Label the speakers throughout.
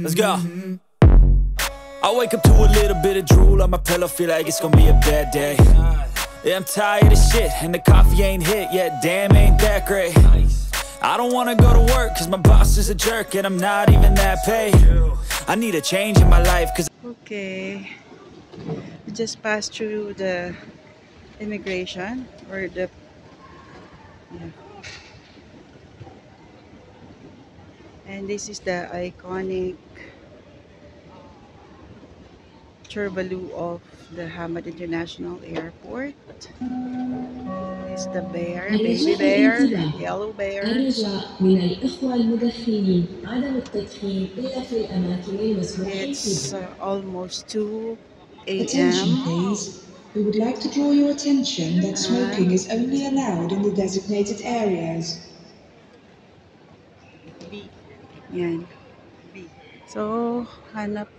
Speaker 1: Let's go. I wake up to a little bit of drool on my pillow, feel like it's gonna be a bad day. Yeah, I'm tired of shit, and the coffee ain't hit yet, damn, ain't that great. I don't wanna go to work, cause my boss is a jerk, and I'm not even that paid. I need a change in my life, cause...
Speaker 2: Okay, we just passed through the immigration, or the... Yeah. And this is the iconic Turbaloo of the Hamad International Airport. It's the bear, baby bear, yellow bear.
Speaker 3: الرجاء من الإخوة المدخنين عدم التدخين إلا في الأماكن المسموح
Speaker 2: It's
Speaker 3: فيها.
Speaker 2: almost 2
Speaker 4: Attention
Speaker 2: a.m.
Speaker 4: please. We would like to draw your attention that smoking is only allowed in the designated areas.
Speaker 2: B. Yan. B. So, hanap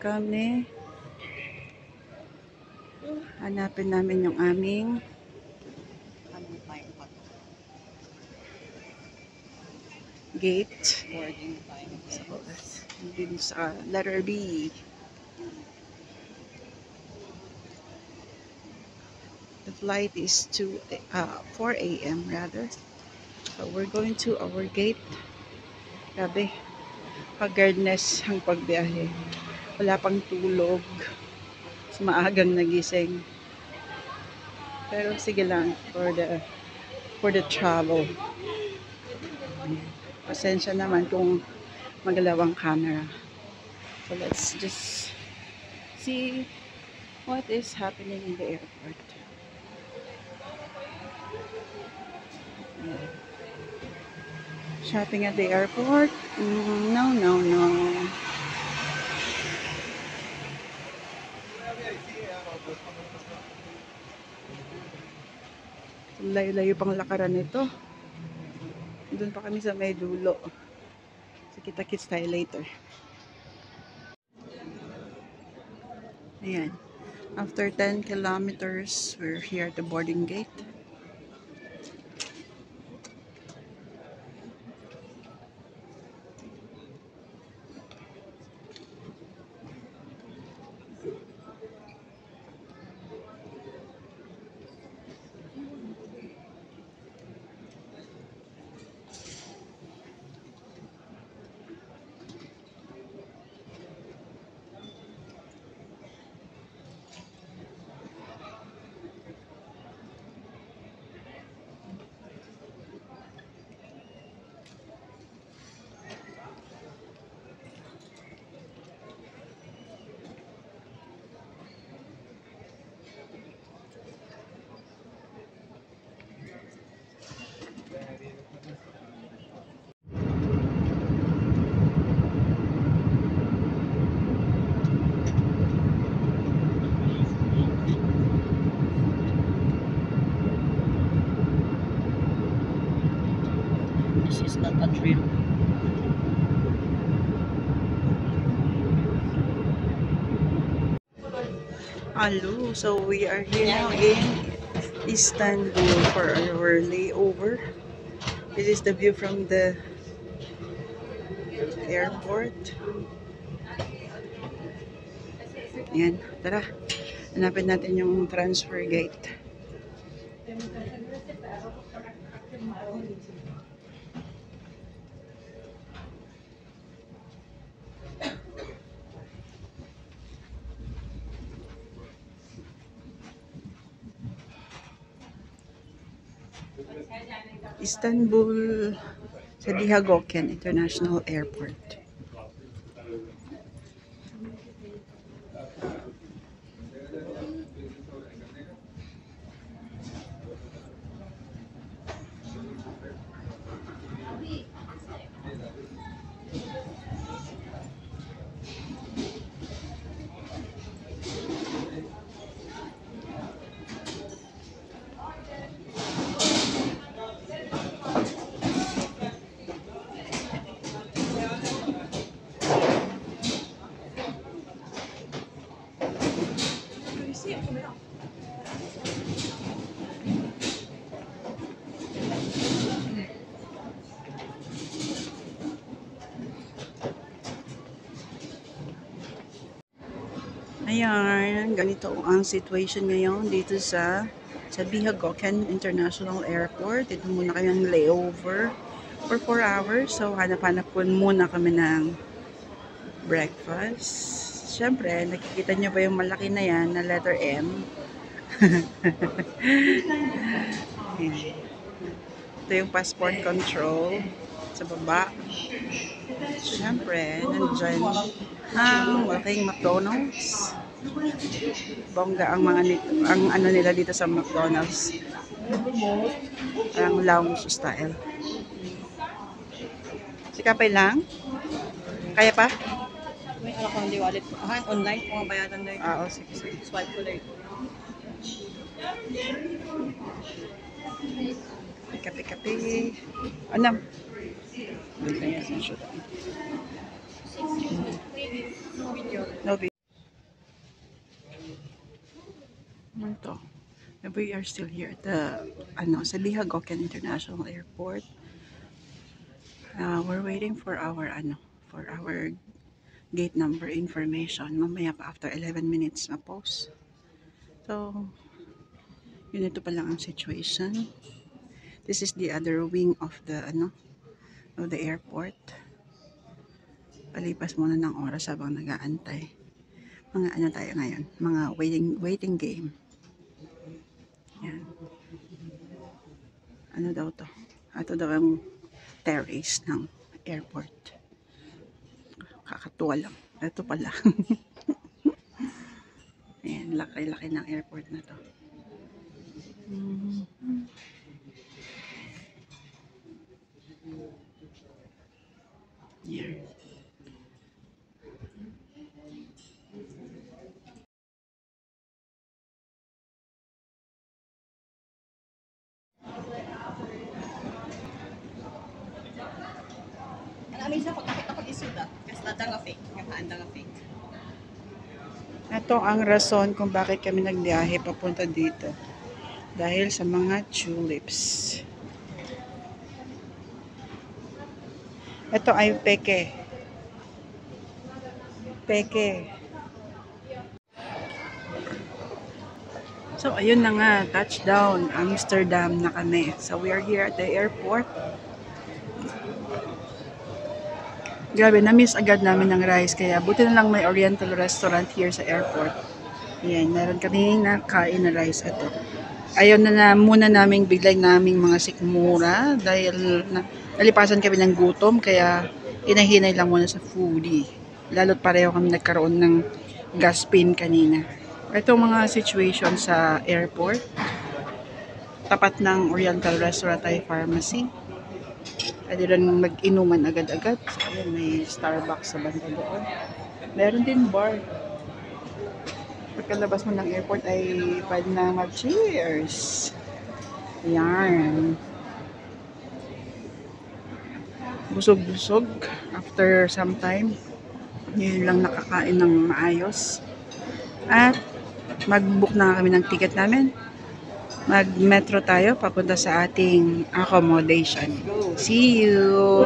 Speaker 2: kami. Hanapin namin yung aming gate. So, dun sa letter B. The flight is 4 a.m. rather. So, we're going to our gate. Grabe, haggardness ang pagbiyahe. Wala pang tulog. Mas maagang nagising. Pero sige lang for the travel. Pasensya naman kung magalaw ang camera. So let's just see what is happening in the airport. Shopping at the airport? No. Layo-layo pang lakaran nito. Doon pa kami sa may dulo. So kita-kits tayo later. Ayan. After 10 kilometers, we're here at the boarding gate. This is not a drill. Hello, so we are here now in Istanbul for our layover. This is the view from the airport. Ayan, tara. Hanapin natin yung transfer gate. Istanbul Sabiha Gökçen International Airport. Ayan, ganito ang situation ngayon dito sa Bihagoken International Airport. Dito muna kami ng layover for 4 hours. So, hanap-hanap po muna kami ng breakfast. Siyempre, nakikita nyo ba yung malaki na yan na letter M? Ito yung passport control sa baba. Siyempre, nandyan ang malaking McDonald's. Bongga ang mga ang ano nila dito sa McDonald's. Parang lounge style. Sikapay lang? Kaya pa?
Speaker 5: May alam ko hindi wallet ko. Online kung mabayaran na
Speaker 2: Oo, sige, sige.
Speaker 5: swipe ko lang.
Speaker 2: Kape-kape. Ano? No video. Ito. We are still here at the sa Bihagoken International Airport. We're waiting for our gate number information. Mamaya pa after 11 minutes na post. So, yun, ito pa lang ang situation. This is the other wing of the airport. Palipas muna ng oras habang nag-aantay. Mga ano tayo ngayon? Mga waiting game. Yan. Ano daw to? Ito daw ang terrace ng airport. Kakatuwa lang. Ito pala. Ayan, laki-laki ng airport na to. Here.
Speaker 5: Amin sa pagkakita ko isuda. Kasi tata nga fake. Nga nga fake.
Speaker 2: Ito ang rason kung bakit kami nagbiyahe papunta dito. Dahil sa mga tulips. Ito ay peke. Peke. So, ayun na nga. Touchdown. Amsterdam na kami. So, we are here at the airport. Grabe, na-miss agad namin ng rice. Kaya buti na lang may Oriental restaurant here sa airport. Yan, meron kaming nakain na rice. Ito. Ayun na muna naming biglang naming mga sikmura. Dahil nalipasan kami ng gutom. Kaya inahinay lang muna sa foodie. Lalo't pareho kami nagkaroon ng gas pain kanina. Ito mga situation sa airport. Tapat ng Oriental restaurant ay pharmacy. Pwede rin mag-inuman agad-agad. So, ayun, may Starbucks sa banda doon. Meron din bar. Pagkalabas mo ng airport ay pwede na mag-cheers. Ayan. Busog-busog. After some time, yun lang nakakain ng maayos. At mag-book na kami ng ticket namin. Mag-metro tayo papunta sa ating accommodation. See you!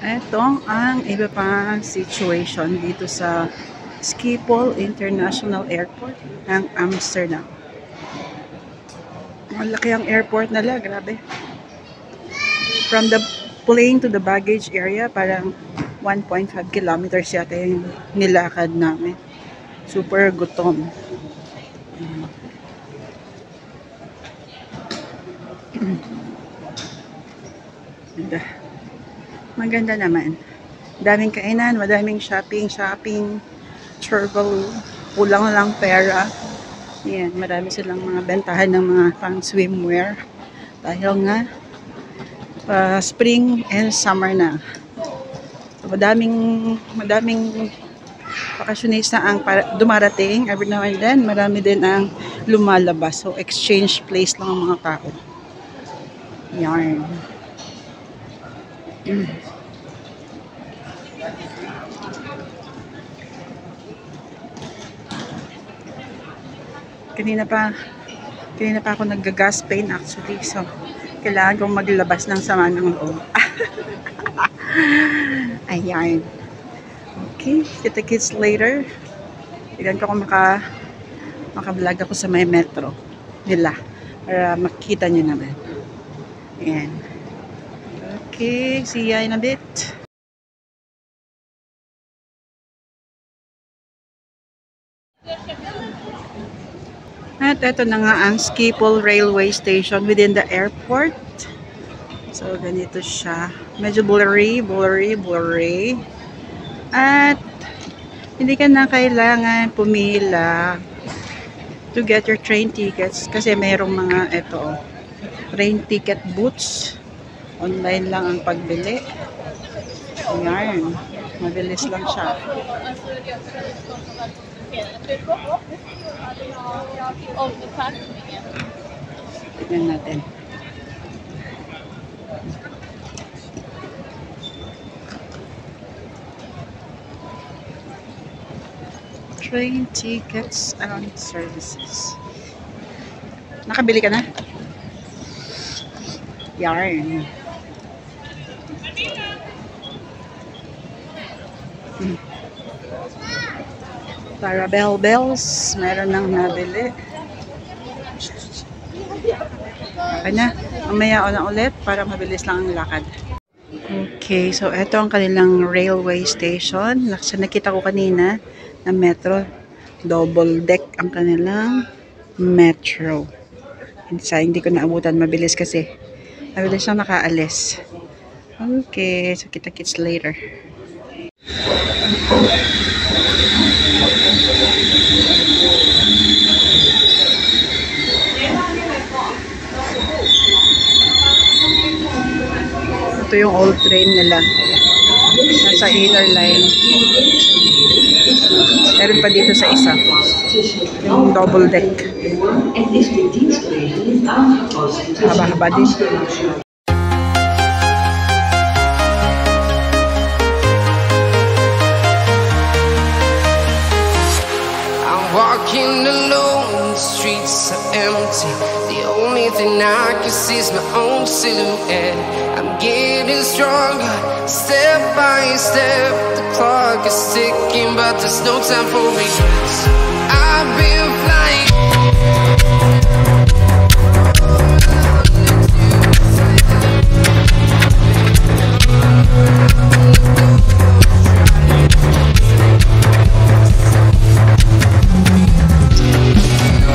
Speaker 2: Ito ang iba pang situation dito sa Schiphol International Airport ng Amsterdam. Malaki ang airport nila, grabe. From the plane to the baggage area, parang 1.5 kilometers yata yung nilakad namin. Super gutom. Maganda naman. Daming kainan, madaming shopping, travel, kulang lang pera. Yan, marami silang mga bentahan ng mga pang swimwear. Dahil nga, spring and summer na. So, madaming bakasyonista ang dumarating. Every now and then, marami din ang lumalabas. So, exchange place lang ang mga tao. Yarn. Kanina pa ako nag-gas pain actually. So, kailangan kong maglabas ng sama ng loob. Ayan. Okay, kita-kits later. Tignan ko kung maka-vlog ako sa may metro nila para makita nyo naman. Ayan. Okay, see ya in a bit. At ito na nga ang Schiphol Railway Station within the airport. So, ganito siya. Medyo blurry. At hindi ka na kailangan pumila to get your train tickets kasi mayroong mga train ticket booths. Online lang ang pagbili. Ayan. Mabilis lang siya. Tignan natin. Train tickets and services. Nakabili ka na? Yarn. Para bells, meron nang nabili. Okay na, mamaya na ulit para mabilis lang ang lakad. Okay, so ito ang kanilang railway station. Nakita ko kanina na metro. Double deck ang kanilang metro. Hindi ko naabutan, mabilis kasi. Mabilis lang nakaalis. Okay, so kita-kits later. Ito yung old train nila. Nasa inner line. Meron pa dito sa isa. Yung double deck. Haba-haba din.
Speaker 6: Walking alone, the streets are empty. The only thing I can see is my own silhouette. I'm getting stronger, step by step. The clock is ticking, but there's no time for regrets. I've been